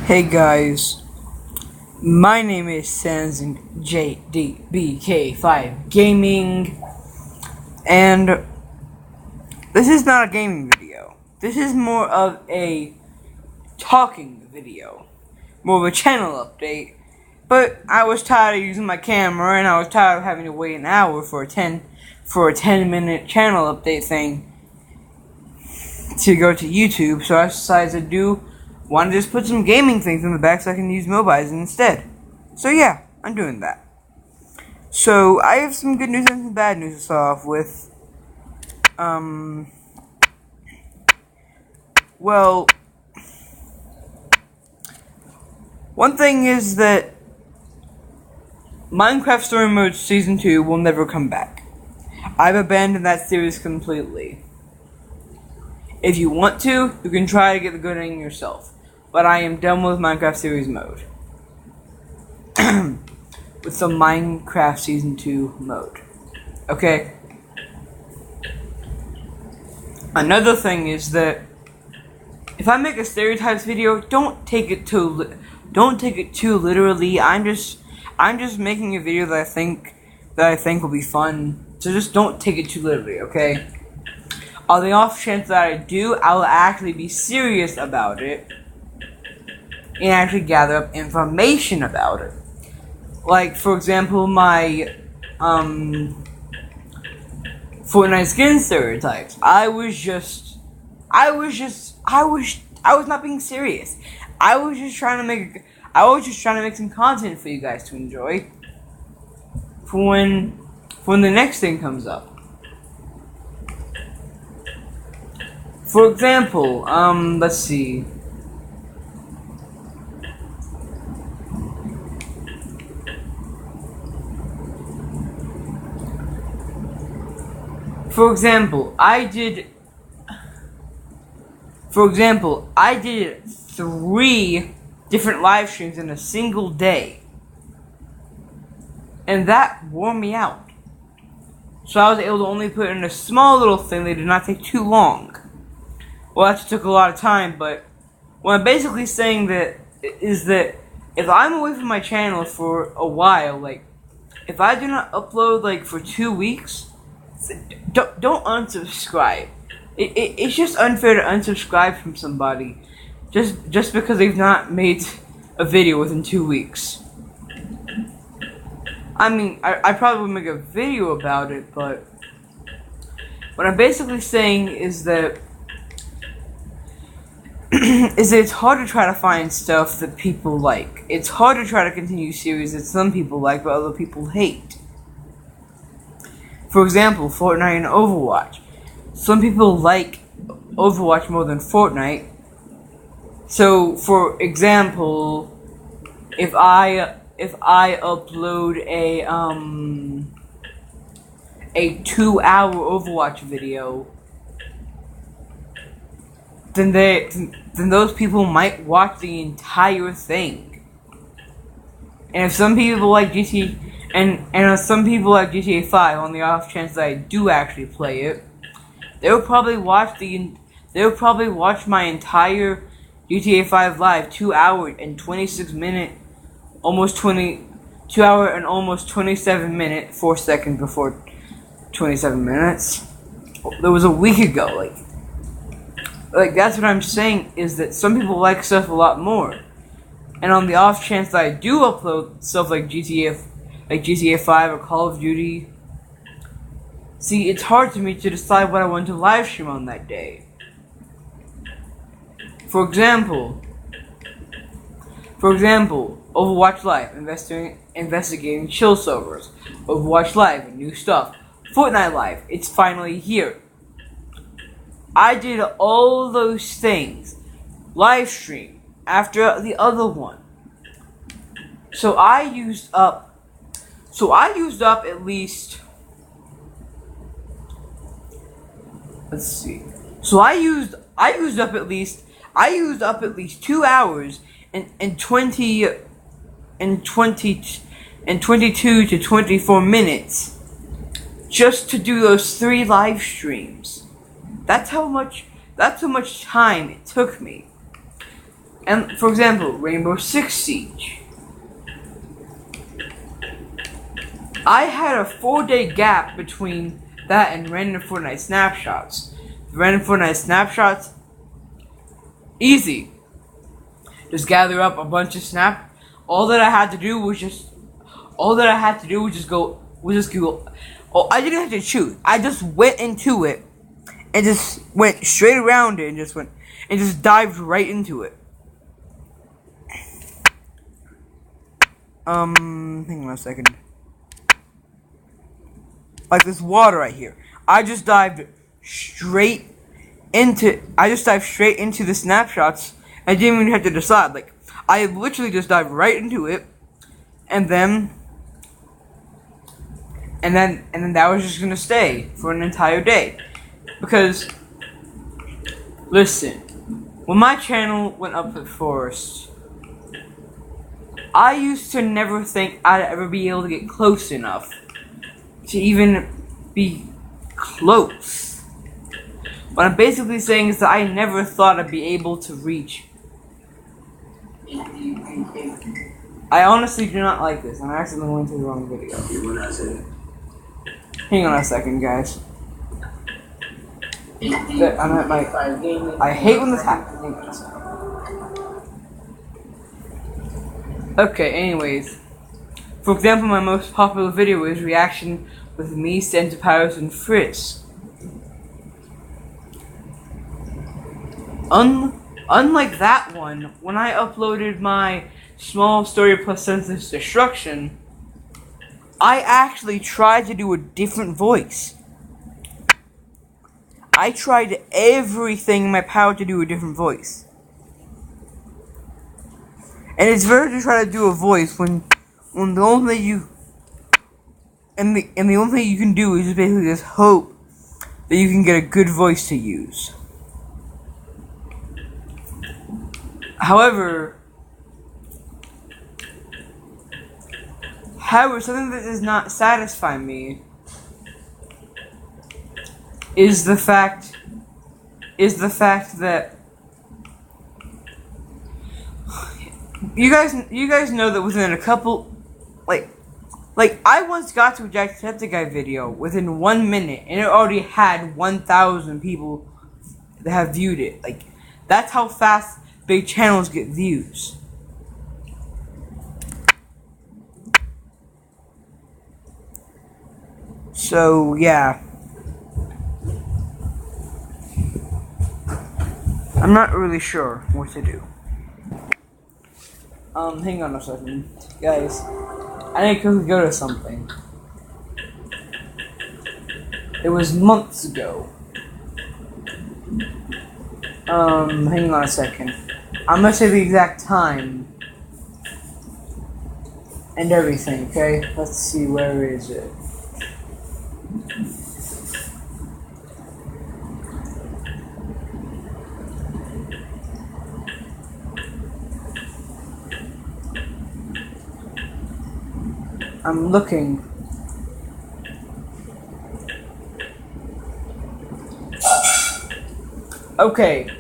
Hey guys, my name is Sanzin JDBK5 Gaming, and this is not a gaming video. This is more of a talking video, more of a channel update. But I was tired of using my camera, and I was tired of having to wait an hour for a 10-minute channel update thing to go to YouTube. So I decided to want to just put some gaming things in the back so I can use mobiles instead. So yeah, I'm doing that. So I have some good news and some bad news to start off with. Well, one thing is that Minecraft Story Mode Season 2 will never come back. I've abandoned that series completely. If you want to, you can try to get the good ending yourself. But I am done with Minecraft Series Mode. With the Minecraft Season 2 mode. Okay? Another thing is that if I make a stereotypes video, don't take it too literally. I'm just making a video that I think will be fun. So just don't take it too literally, okay? On the off chance that I do, I will actually be serious about it and actually gather up information about it. Like, for example, my Fortnite skin stereotypes. I was not being serious. I was just trying to make some content for you guys to enjoy for when the next thing comes up. For example, let's see. For example, I did 3 different live streams in a single day. And that wore me out. So I was able to only put in a small little thing that did not take too long. Well, that took a lot of time, but what I'm basically saying is that if I'm away from my channel for a while, like, if I do not upload, for 2 weeks, don't unsubscribe. It's just unfair to unsubscribe from somebody just because they've not made a video within 2 weeks. I mean, I probably would make a video about it, but what I'm basically saying is that it's hard to try to find stuff that people like. It's hard to try to continue series that some people like but other people hate. For example, Fortnite and Overwatch. Some people like Overwatch more than Fortnite. So, for example, if I upload a 2-hour Overwatch video, then those people might watch the entire thing. And if some people like GTA and if some people like GTA 5, on the off chance that I do actually play it, they'll probably watch my entire GTA 5 live 2 hour and 26 minute, 2 hour and almost 27 minute, 4 seconds before 27 minutes. That was a week ago. Like that's what I'm saying, is that some people like stuff a lot more. And on the off chance that I do upload stuff like GTA 5 or Call of Duty, see, it's hard for me to decide what I want to live stream on that day. For example, Overwatch Live, investigating chill servers. Overwatch Live, new stuff. Fortnite Live, it's finally here. I did all those things live stream after the other one. So I used up at least, let's see. So I used up at least 2 hours and 22 to 24 minutes just to do those 3 live streams. That's how much time it took me. And for example, Rainbow Six Siege. I had a 4-day gap between that and random Fortnite snapshots. The random Fortnite snapshots, easy. Just gather up a bunch of All that I had to do was just go. Oh, I didn't have to choose. I just went into it and just went straight around it and just dived right into it. Hang on a second. Like this water right here. I just dived straight into the snapshots. I didn't even have to decide. Like, I literally just dived right into it, and then that was just gonna stay for an entire day. Because, listen, when my channel went up at first, I used to never think I'd ever be able to get close enough to even be close. What I'm basically saying is that I never thought I'd be able to reach. I honestly do not like this. I'm accidentally going to the wrong video. Hang on a second, guys. I'm at my. I hate when this happens. Hang on a second. Okay, anyways. For example, my most popular video is reaction with me, Centipyrus, and Fritz. Unlike that one, when I uploaded my Small Story plus Senseless Destruction, I actually tried to do a different voice. I tried everything in my power to do a different voice. And it's very hard to try to do a voice when the only thing you the only thing you can do is just basically just hope that you can get a good voice to use. However, something that does not satisfy me is the fact that you guys know that within a couple, like I once got to a Jacksepticeye video within 1 minute, and it already had 1,000 people that have viewed it. Like, that's how fast big channels get views. So yeah, I'm not really sure what to do. Hang on a second, guys. I need to go to something. It was months ago. Hang on a second. I'm gonna say the exact time and everything, okay? Let's see, where is it? I'm looking. Okay.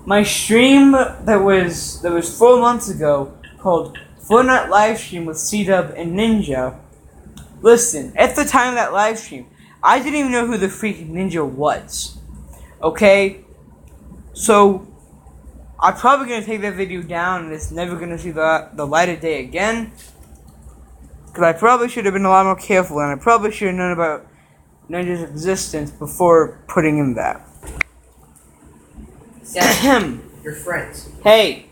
My stream that was 4 months ago called Fortnite Livestream with C-Dub and Ninja. Listen, at the time of that live stream, I didn't even know who the freaking Ninja was. Okay? So, I'm probably going to take that video down and it's never going to see the light of day again. Because I probably should have been a lot more careful, and I probably should have known about Ninja's existence before putting in that. Your friends. Hey!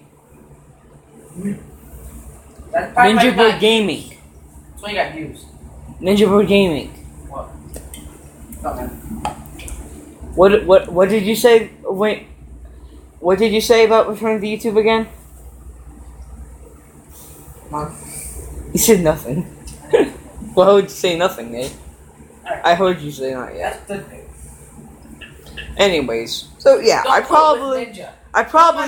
Ninja Boy Gaming. That's why you got views. Ninja Boy Gaming. What? Oh, man. What did you say? Wait. What did you say about returning to YouTube again? Mom. You said nothing. Well, how would you say nothing, Nate? Right. I heard you say not yet. That's the thing. Anyways, so yeah, I probably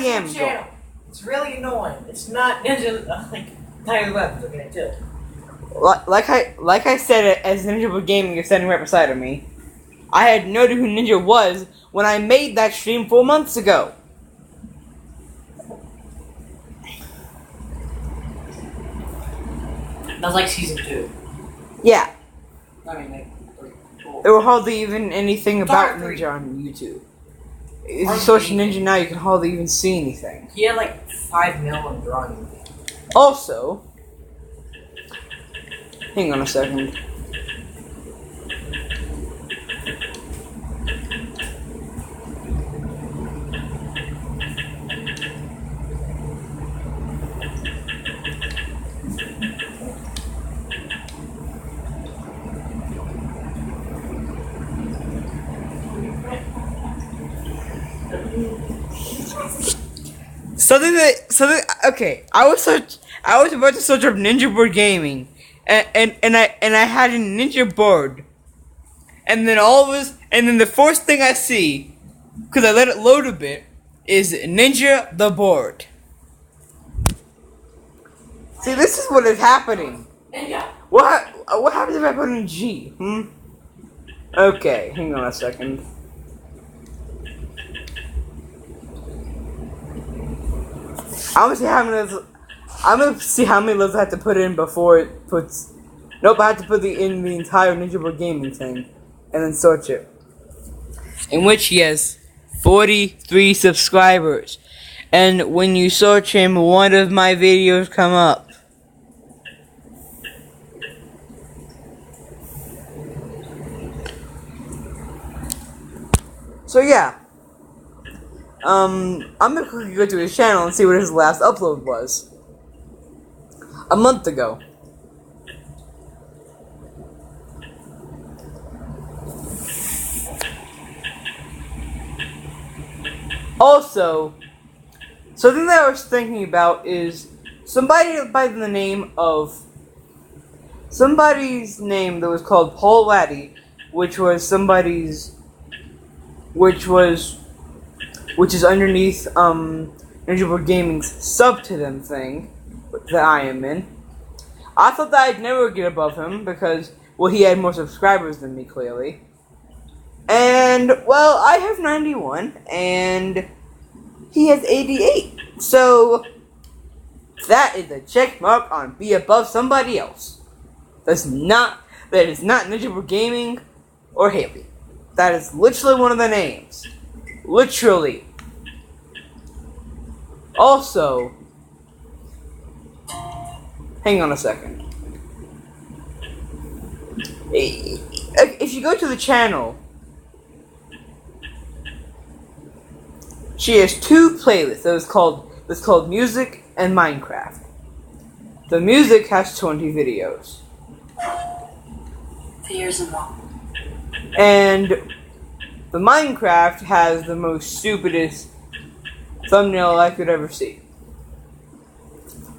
am going. Channel. It's really annoying. It's not Ninja like Tiger Web looking at too. Like I said, as Ninja Boy Gaming is standing right beside of me, I had no idea who Ninja was when I made that stream 4 months ago. That was like season 2. Yeah, I mean, like, 4. there were hardly even anything about Part three. Ninja on YouTube. If you Part search three. Ninja now, you can hardly even see anything. He had like 5 mil in drawing. Also, hang on a second. Okay, I was about to search up Ninja Board Gaming, and I had a Ninja board, and then the first thing I see, because I let it load a bit, is Ninja the board. See, this is what is happening. Yeah. What happens if I put in G? Okay, hang on a second. I'm gonna see how many lives I have to put in before it puts. Nope, I have to put in the entire Ninja Board Gaming thing, and then search it. In which he has 43 subscribers, and when you search him, one of my videos come up. So yeah. I'm gonna quickly go to his channel and see what his last upload was. A month ago. Also, something that I was thinking about is somebody's name that was called Paul Laddie, which is underneath Ninja Board Gaming's sub to them thing that I am in. I thought that I'd never get above him because, well, he had more subscribers than me, clearly. And, well, I have 91, and he has 88. So, that is a check mark on be above somebody else. That is not Ninja Board Gaming or Haley. That is literally one of the names. Literally. Also, hang on a second. If you go to the channel, she has 2 playlists. That's called Music and Minecraft. The music has 20 videos. Fears and all. And the Minecraft has the most stupidest thumbnail I could ever see.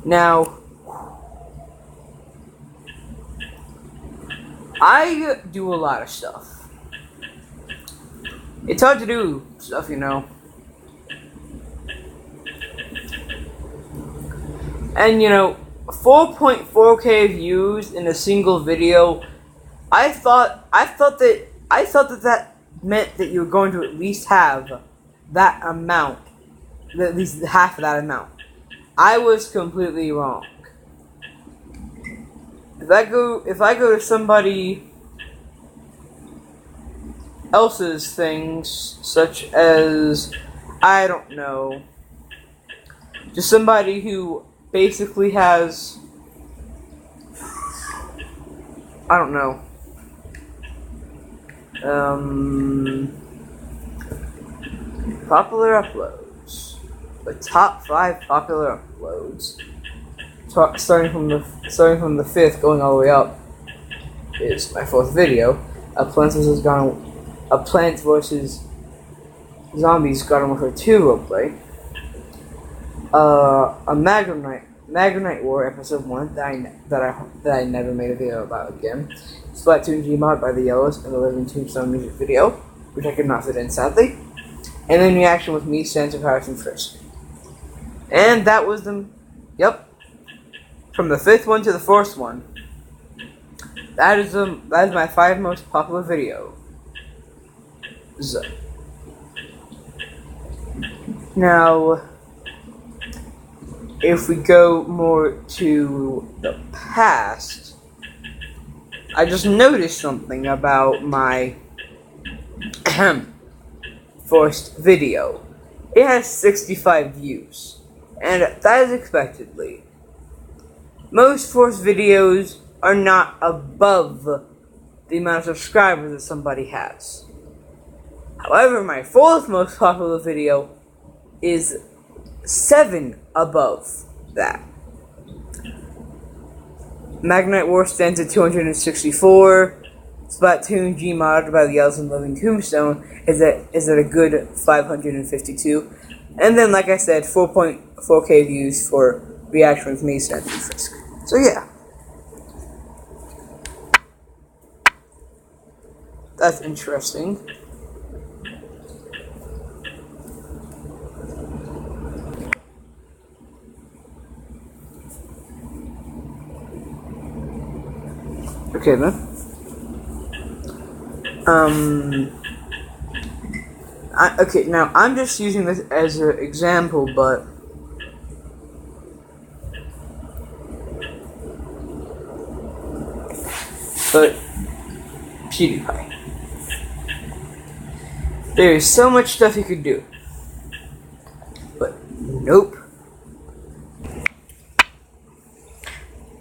Now, I do a lot of stuff. It's hard to do stuff, you know. And, you know, 4.4K views in a single video, I thought that meant that you were going to at least have that amount, at least half of that amount. I was completely wrong. If I go to somebody else's things, such as, I don't know, just somebody who basically has, I don't know, popular uploads. The top 5 popular uploads, starting from the 5th, going all the way up, is my 4th video. Plants vs. Zombies Garden Warfare 2 roleplay. A Magnite War episode 1 that I never made a video about again. Splatoon Gmod by the Yellows and the Living Tombstone music video, which I could not fit in, sadly. And then reaction with me, Santa Paris, and Frisk. And that was from the 5th one to the 1st one. That is my 5 most popular video. Now, if we go more to the past, I just noticed something about my first video. It has 65 views, and that is expectedly. Most first videos are not above the amount of subscribers that somebody has. However, my fourth most popular video is 7 above that. Magnite War stands at 264. Splatoon Gmod by the Elson Living Tombstone is at a good 552. And then, like I said, 4.4k views for Reaction with me, Sandy Frisk. So yeah. That's interesting. Okay then. Okay, now I'm just using this as an example, but PewDiePie. There is so much stuff he could do, but nope.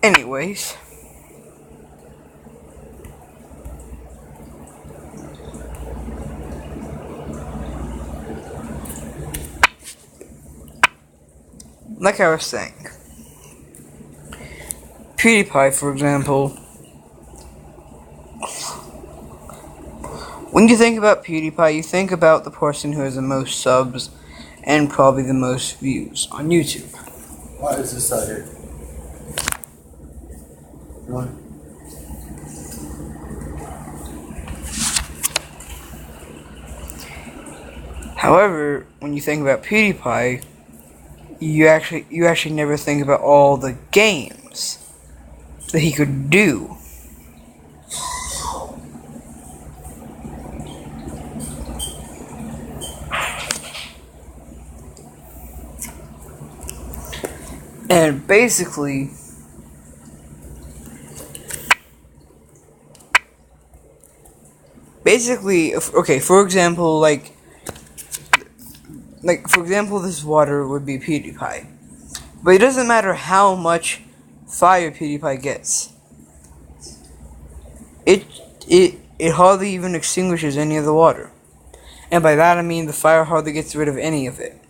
Anyways. Like I was saying, PewDiePie, for example, when you think about PewDiePie, you think about the person who has the most subs and probably the most views on YouTube. Why is this out here? What? However, when you think about PewDiePie, you actually never think about all the games that he could do. And basically, okay, for example, for example, this water would be PewDiePie. But it doesn't matter how much fire PewDiePie gets. It hardly even extinguishes any of the water. And by that I mean the fire hardly gets rid of any of it.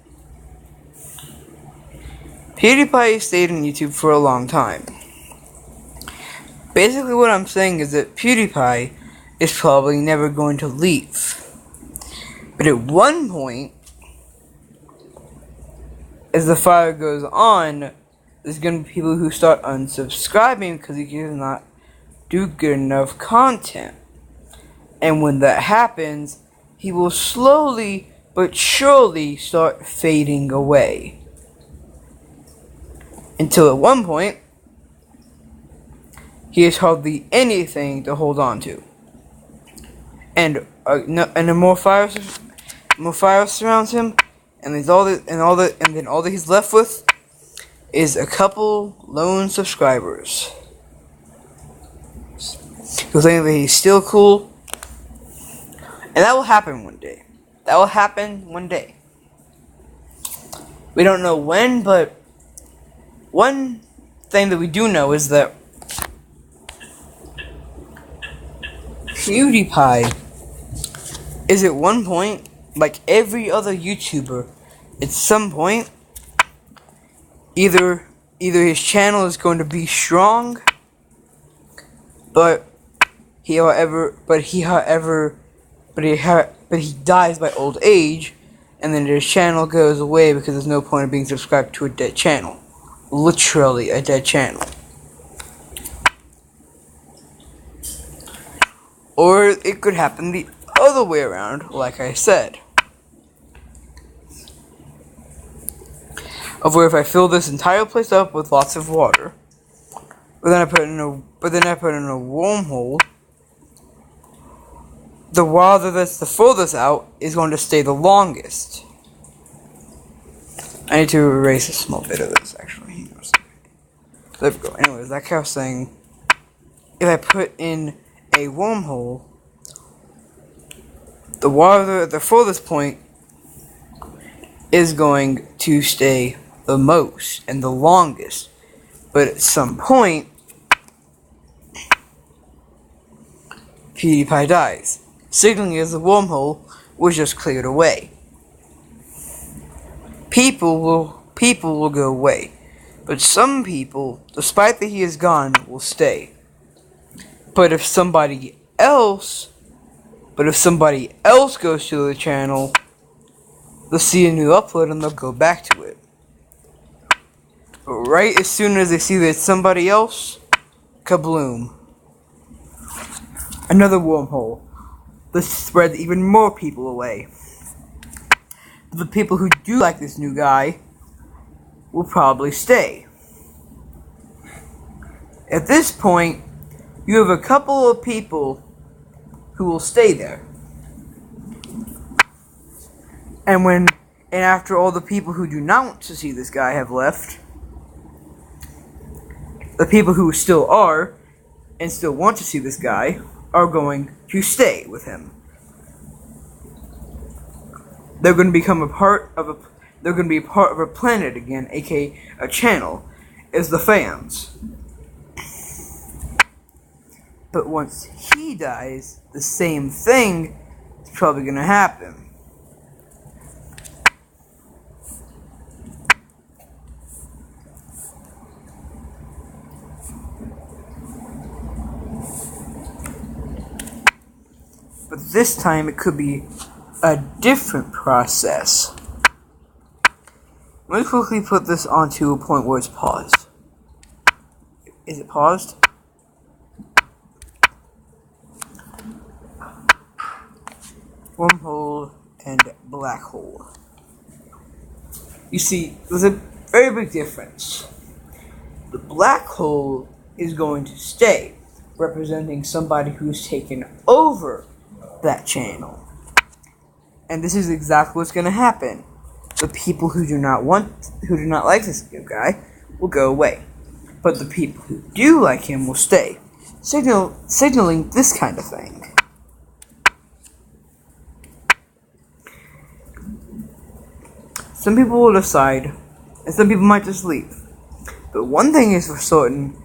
PewDiePie stayed on YouTube for a long time. Basically what I'm saying is that PewDiePie is probably never going to leave. But at one point, as the fire goes on, there's going to be people who start unsubscribing because he cannot do good enough content. And when that happens, he will slowly but surely start fading away. Until at one point, he has hardly anything to hold on to. And more fire surrounds him. And then all that he's left with is a couple lone subscribers who think that he's still cool, and that will happen one day. That will happen one day. We don't know when, but one thing that we do know is that PewDiePie is at one point, like every other YouTuber, at some point, either his channel is going to be strong, but he dies by old age, and then his channel goes away because there's no point in being subscribed to a dead channel. Literally a dead channel. Or it could happen the other way around, like I said. Of where if I fill this entire place up with lots of water, but then I put it in a wormhole, the water that's the furthest out is going to stay the longest. I need to erase a small bit of this, actually. There we go. Anyways, like I was saying, if I put in a wormhole, the water at the furthest point is going to stay the most and the longest. But at some point, PewDiePie dies, signaling as the wormhole was just cleared away. People will go away, but some people, despite that he is gone, will stay. But if somebody else goes to the channel, they'll see a new upload and they'll go back to it. But right as soon as they see that it's somebody else, kabloom. Another wormhole. This spreads even more people away. But the people who do like this new guy will probably stay. At this point, you have a couple of people who will stay there. And after all the people who do not want to see this guy have left, the people who still are and still want to see this guy are going to stay with him. They're going to become a part of a planet again, aka a channel, as the fans. But once he dies, the same thing is probably going to happen. But this time it could be a different process. Let me quickly put this onto a point where it's paused. Is it paused? Wormhole and black hole. You see, there's a very big difference. The black hole is going to stay, representing somebody who's taken over that channel. And this is exactly what's going to happen. The people who do not like this new guy will go away. But the people who do like him will stay, signaling this kind of thing. Some people will decide, and some people might just leave. But one thing is for certain,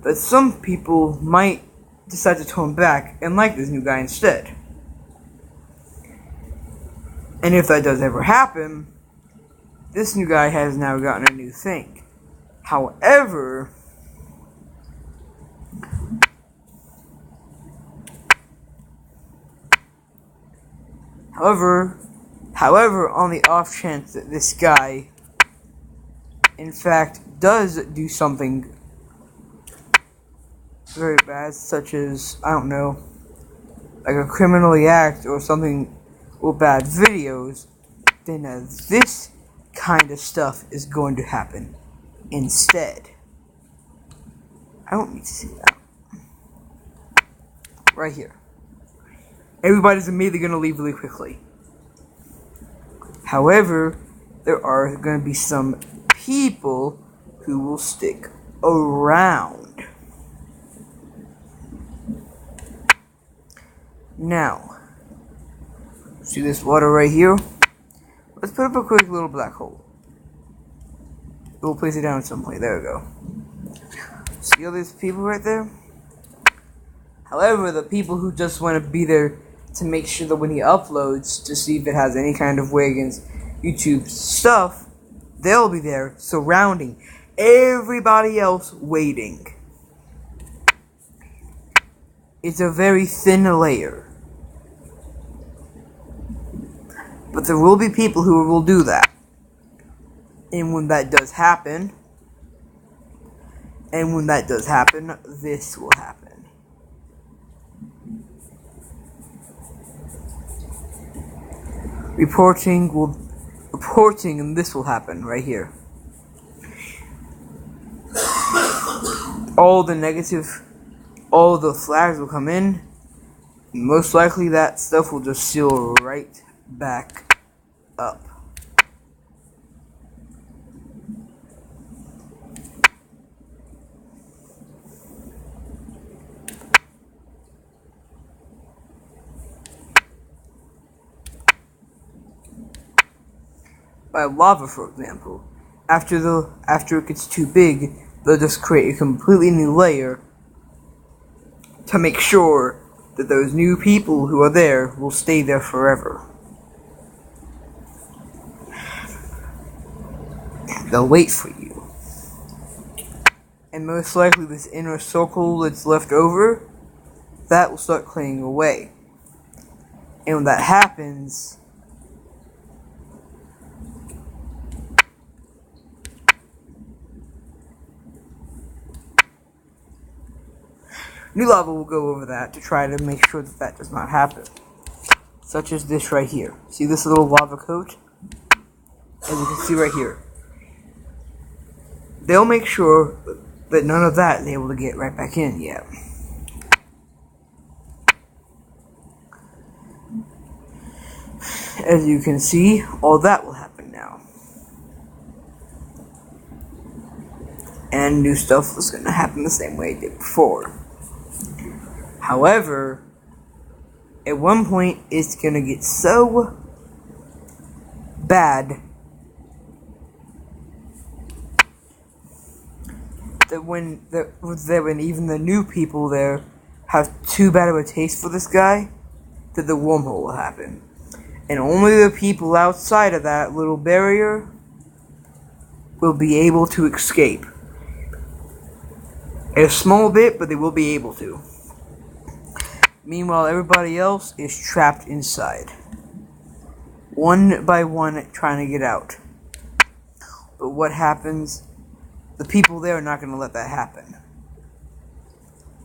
that some people might decide to turn back and like this new guy instead. And if that does ever happen, this new guy has now gotten a new thing. However, on the off chance that this guy, in fact, does do something very bad, such as, I don't know, like a criminally act or something, or bad videos, then this kind of stuff is going to happen instead. I don't need to see that. Right here. Everybody's immediately going to leave really quickly. However, there are going to be some people who will stick around. Now, see this water right here? Let's put up a quick little black hole. We'll place it down somewhere. There we go. See all these people right there? However, the people who just want to be there to make sure that when he uploads, to see if it has any kind of way against YouTube stuff, they'll be there surrounding everybody else waiting. It's a very thin layer. But there will be people who will do that. And when that does happen, this will happen. Reporting, and this will happen right here. All the flags will come in. Most likely that stuff will just seal right back up. by lava, for example. After it gets too big, they'll just create a completely new layer to make sure that those new people who are there will stay there forever. They'll wait for you. And most likely this inner circle that's left over, that will start clearing away. And when that happens, new lava will go over that to try to make sure that that does not happen. Such as this right here. See this little lava coat? As you can see right here. They'll make sure that none of that is able to get right back in yet. As you can see, all that will happen now. And new stuff is going to happen the same way it did before. However, at one point, it's going to get so bad that when even the new people there have too bad of a taste for this guy, that the wormhole will happen. And only the people outside of that little barrier will be able to escape. A small bit, but they will be able to. Meanwhile, everybody else is trapped inside. One by one, trying to get out. But what happens? The people there are not going to let that happen.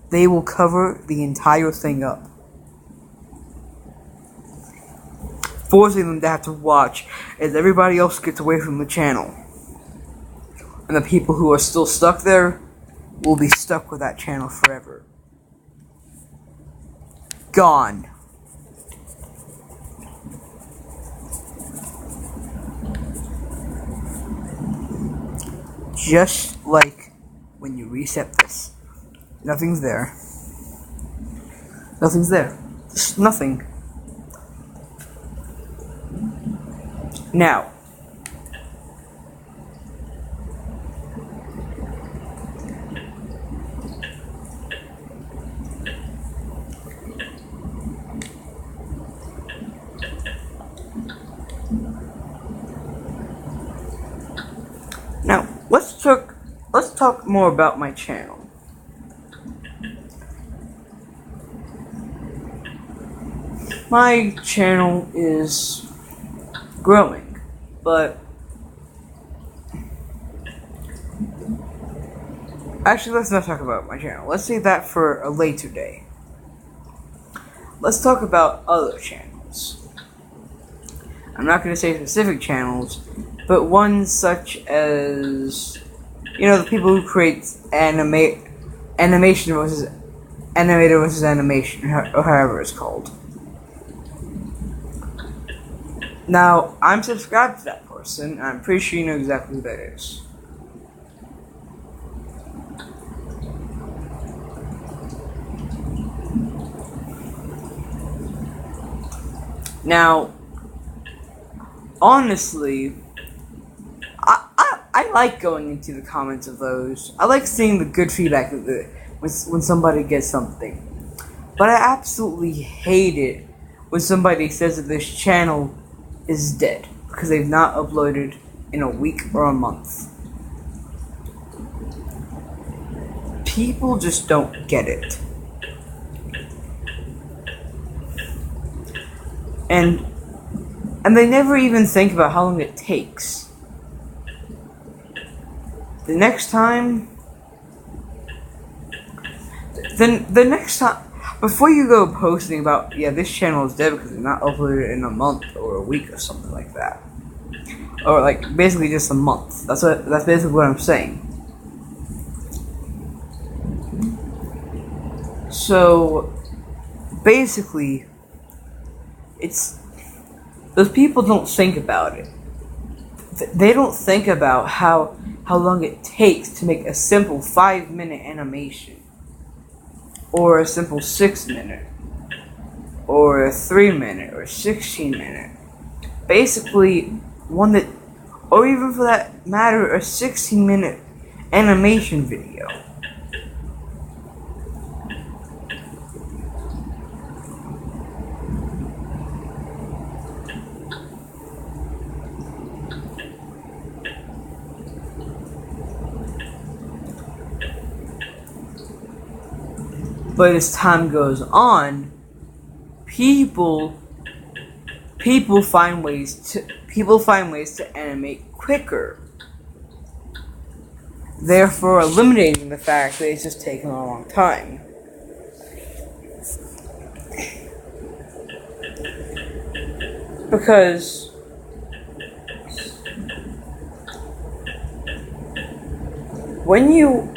They will cover the entire thing up, forcing them to have to watch as everybody else gets away from the channel. And the people who are still stuck there will be stuck with that channel forever. Gone. Just like when you reset this. Nothing's there. Nothing's there. Just nothing. Now, let's talk more about my channel. My channel is growing, but actually, let's not talk about my channel. Let's save that for a later day. Let's talk about other channels. I'm not going to say specific channels, but ones such as, you know, the people who create animation versus animator versus animation, or however it's called. Now, I'm subscribed to that person, and I'm pretty sure you know exactly who that is. Now, honestly, I like going into the comments of those. I like seeing the good feedback of when somebody gets something. But I absolutely hate it when somebody says that this channel is dead because they've not uploaded in a week or a month. People just don't get it. And they never even think about how long it takes. The next time, before you go posting about, yeah, this channel is dead because it's not uploaded in a month or a week or something like that, or like basically just a month. That's basically what I'm saying. So basically, it's those people don't think about it. They don't think about how long it takes to make a simple 5-minute animation, or a simple 6-minute, or a 3-minute, or 16-minute. Basically, one that or even for that matter, a 60-minute animation video. But as time goes on, people find ways to animate quicker, therefore eliminating the fact that it's just taking a long time. Because when you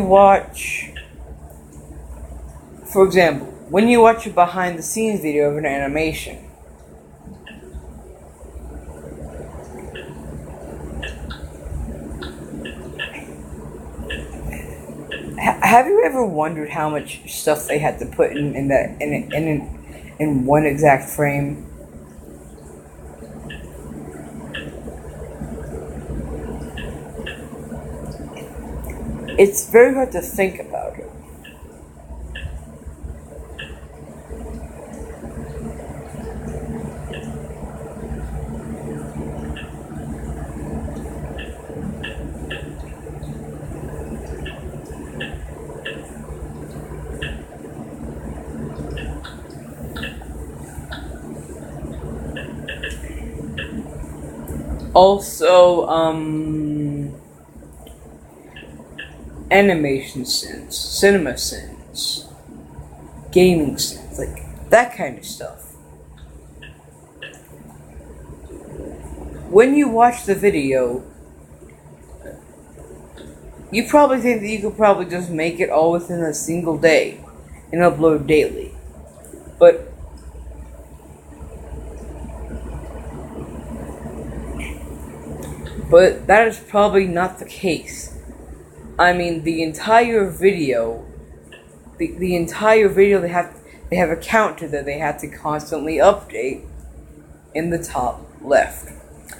watch, for example, when you watch a behind the scenes video of an animation, have you ever wondered how much stuff they had to put in one exact frame? It's very hard to think about it. Also, animation sense, cinema sense, gaming sense, like that kind of stuff. When you watch the video, you probably think that you could probably just make it all within a single day and upload daily. But that is probably not the case. I mean, the entire video they have a counter that they have to constantly update in the top left.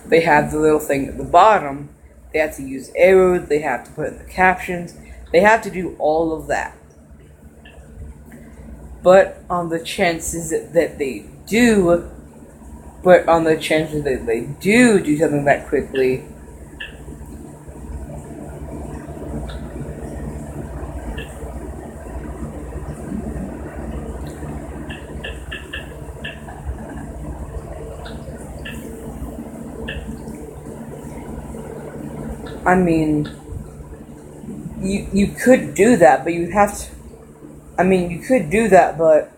They have the little thing at the bottom. They have to use arrows, they have to put in the captions, they have to do all of that. But on the chances that they do do something that quickly, I mean, you could do that, but you'd have to. I mean, you could do that, but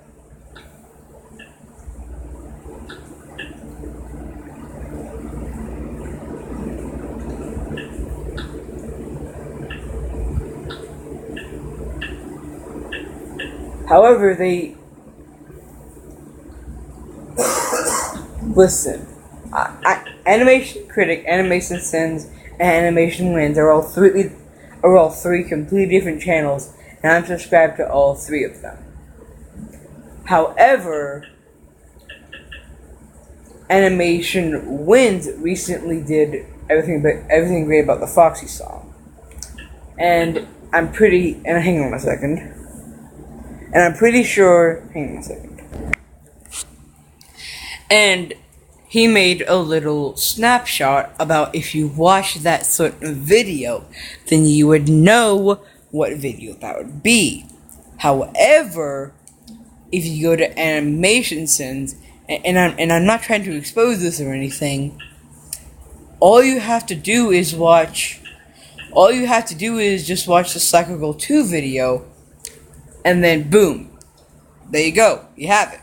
however, listen. Animation Critic, Animation Sins, and Animation Wins are all three completely different channels, and I'm subscribed to all three of them. However, Animation Wins recently did everything great about the Foxy song, and hang on a second, and I'm pretty sure, hang on a second, and he made a little snapshot about if you watch that sort of video, then you would know what video that would be. However, if you go to Animation Sins, and I'm not trying to expose this or anything, all you have to do is just watch the Psycho Girl 2 video, and then boom, there you go, you have it.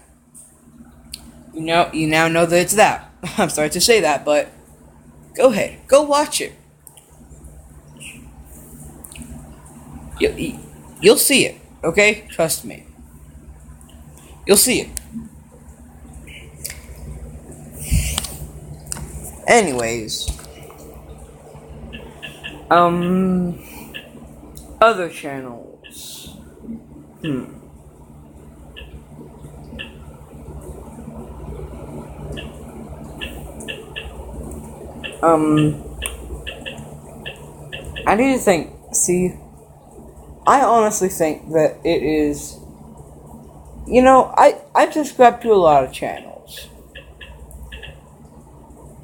You now know that it's that. I'm sorry to say that, but go ahead, go watch it. You'll see it, okay? Trust me. You'll see it. Anyways, Other channels. I need to think. See, I honestly think that it is. You know, I subscribe to a lot of channels,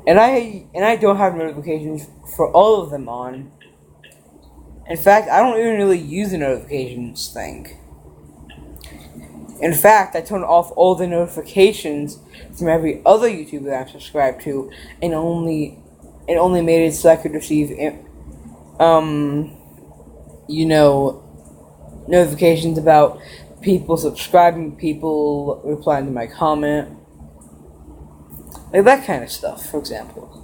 and I don't have notifications for all of them on. In fact, I don't even really use the notifications thing. In fact, I turned off all the notifications from every other YouTuber that I'm subscribed to, and only made it so I could receive, notifications about people subscribing, people replying to my comment, like that kind of stuff, for example.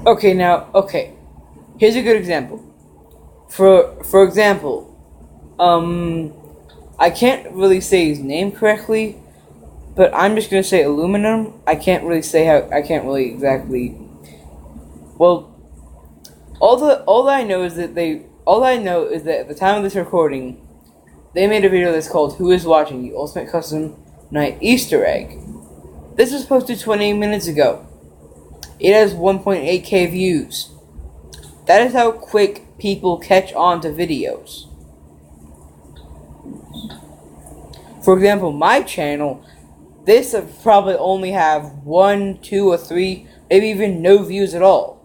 Okay, here's a good example. For example, I can't really say his name correctly, but I'm just gonna say aluminum. I can't really exactly. Well, all I know is that at the time of this recording, they made a video that's called "Who is Watching the Ultimate Custom Night Easter Egg." This was posted 28 minutes ago. It has 1.8k views. That is how quick people catch on to videos. For example, my channel, this would probably only have 1, 2, or 3, maybe even no views at all.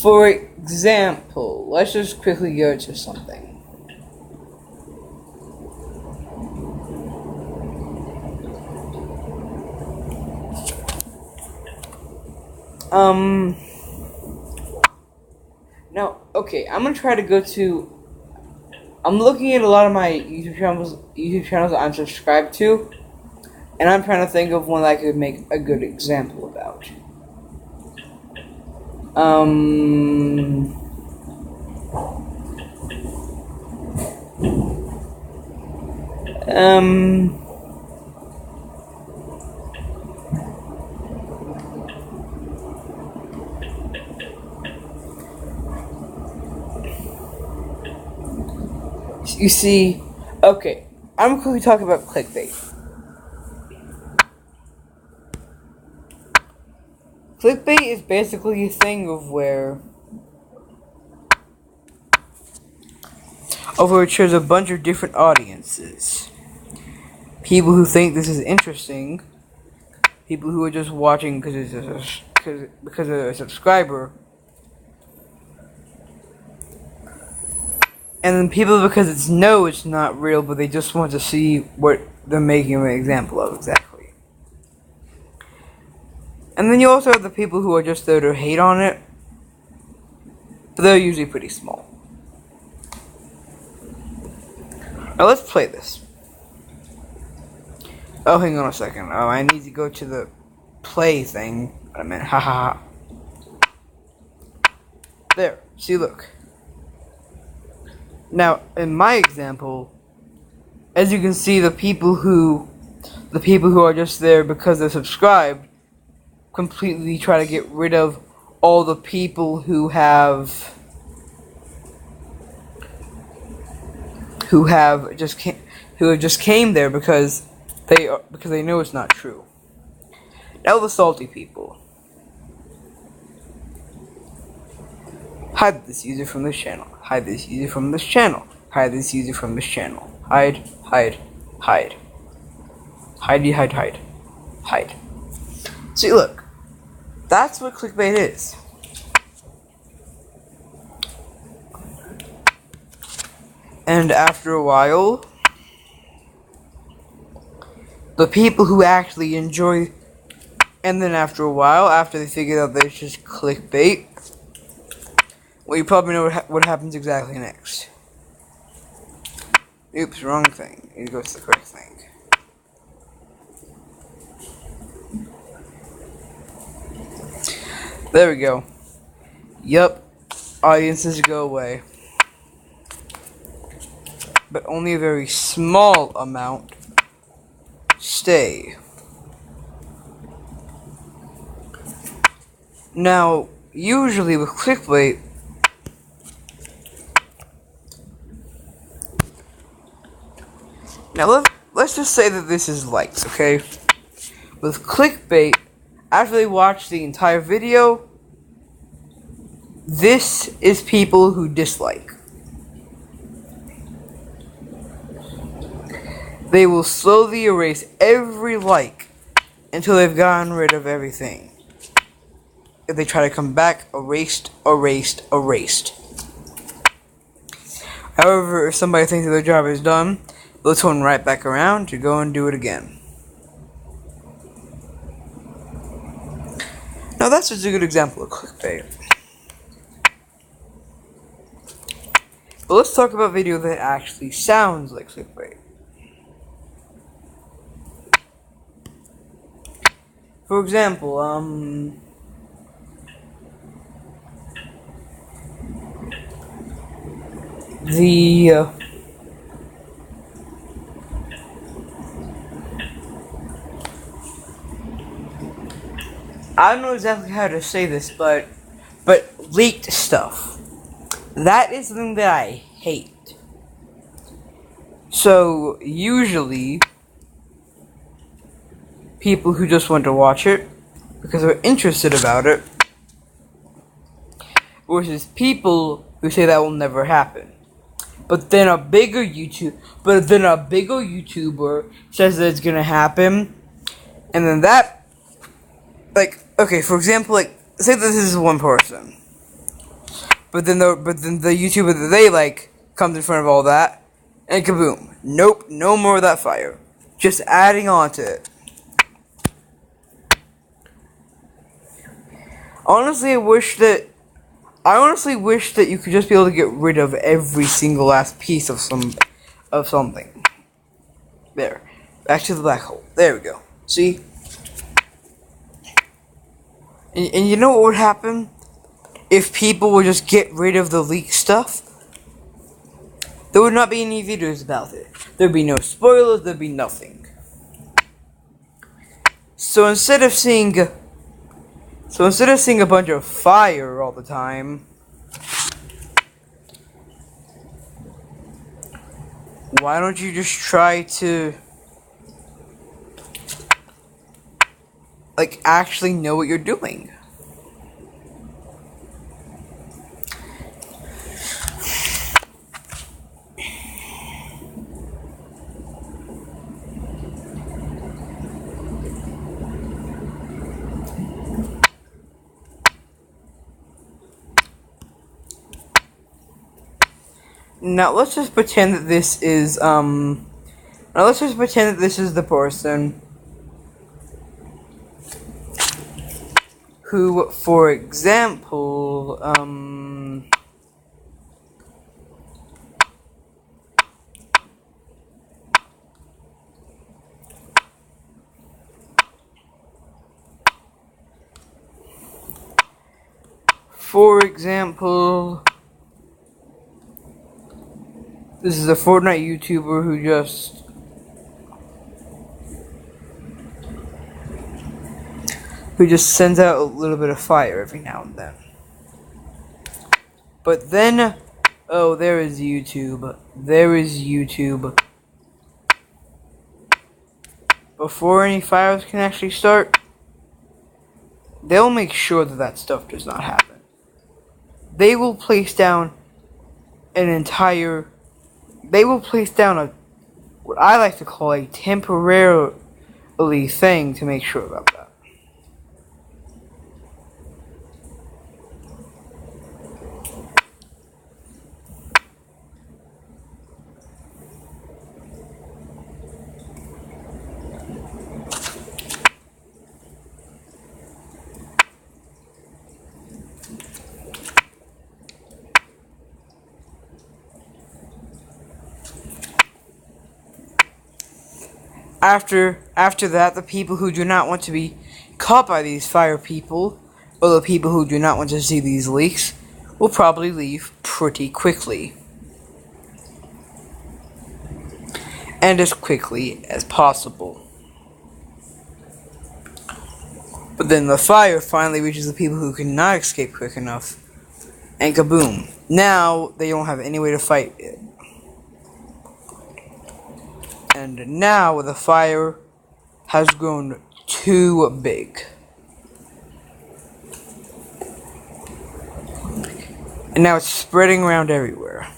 For example, let's just quickly go to something. Now, okay, I'm gonna try to go to. I'm looking at a lot of my YouTube channels that I'm subscribed to, and I'm trying to think of one that I could make a good example about. You see, okay, I'm going to talk about clickbait. Clickbait is basically a thing where it shows a bunch of different audiences. People who think this is interesting, people who are just watching because they're a subscriber, and then people because it's not real, but they just want to see what they're making an example of exactly. And then you also have the people who are just there to hate on it, but they're usually pretty small. Now let's play this. Oh, hang on a second. Oh, I need to go to the play thing. I meant, haha. There. See, look. Now, in my example, as you can see, the people who are just there because they're subscribed completely try to get rid of all the people who just came there because they know it's not true. Now the salty people. Hide this user from this channel. Hide this user from this channel. Hide this user from this channel. Hide, hide, hide. Hidey, hide, hide. Hide. See, look. That's what clickbait is. And after a while, the people who actually enjoy, and then after a while, after they figure out that it's just clickbait, well, you probably know what happens exactly next. Oops, wrong thing. It goes to the correct thing. There we go. Yup, audiences go away. But only a very small amount stay. Now, usually with clickbait, now let's just say that this is likes, okay? With clickbait, after they watch the entire video, this is people who dislike. They will slowly erase every like until they've gotten rid of everything. If they try to come back, erased, erased, erased. However, if somebody thinks that their job is done, they'll turn right back around to go and do it again. Now that's just a good example of clickbait. But let's talk about video that actually sounds like clickbait. For example, I don't know exactly how to say this, but leaked stuff. That is something that I hate. So, usually, people who just want to watch it because they're interested about it, versus people who say that will never happen. But then a bigger YouTuber says that it's gonna happen, and then that, like, okay, for example, like, say that this is one person, but then the YouTuber that they like comes in front of all that, and kaboom! Nope, no more of that fire. Just adding on to it. I honestly wish that you could just be able to get rid of every single last piece of something. There. Back to the black hole. There we go. See? And you know what would happen? If people would just get rid of the leaked stuff? There would not be any videos about it. There'd be no spoilers, there'd be nothing. So instead of seeing a bunch of fire all the time, why don't you just try to, like, actually know what you're doing? Now let's just pretend that this is the person who, for example, this is a Fortnite YouTuber who just sends out a little bit of fire every now and then. But then, oh, there is YouTube. Before any fires can actually start, they'll make sure that stuff does not happen. They will place down what I like to call a temporarily thing to make sure about that. After that, the people who do not want to be caught by these fire people, or the people who do not want to see these leaks, will probably leave pretty quickly. And as quickly as possible. But then the fire finally reaches the people who cannot escape quick enough. And kaboom. Now they don't have any way to fight it. And now the fire has grown too big. And now it's spreading around everywhere.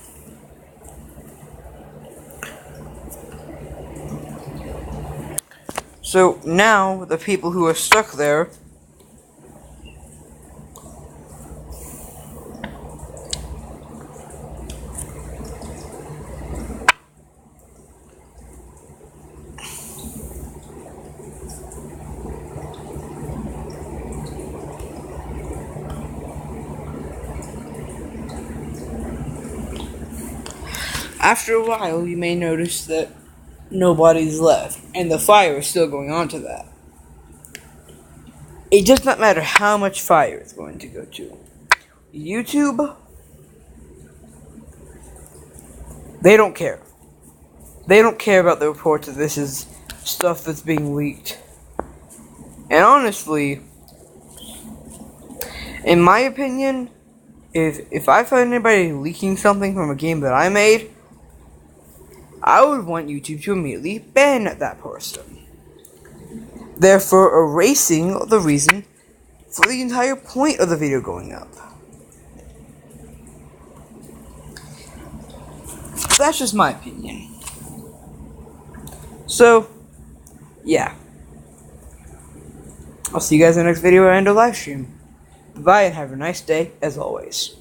So now the people who are stuck there after a while, you may notice that nobody's left, and the fire is still going on to that. It does not matter how much fire it's going to go to. YouTube, they don't care. They don't care about the reports that this is stuff that's being leaked. And honestly, in my opinion, if I find anybody leaking something from a game that I made, I would want YouTube to immediately ban that person, therefore erasing the reason for the entire point of the video going up. That's just my opinion. So, yeah. I'll see you guys in the next video and a live stream. Bye and have a nice day, as always.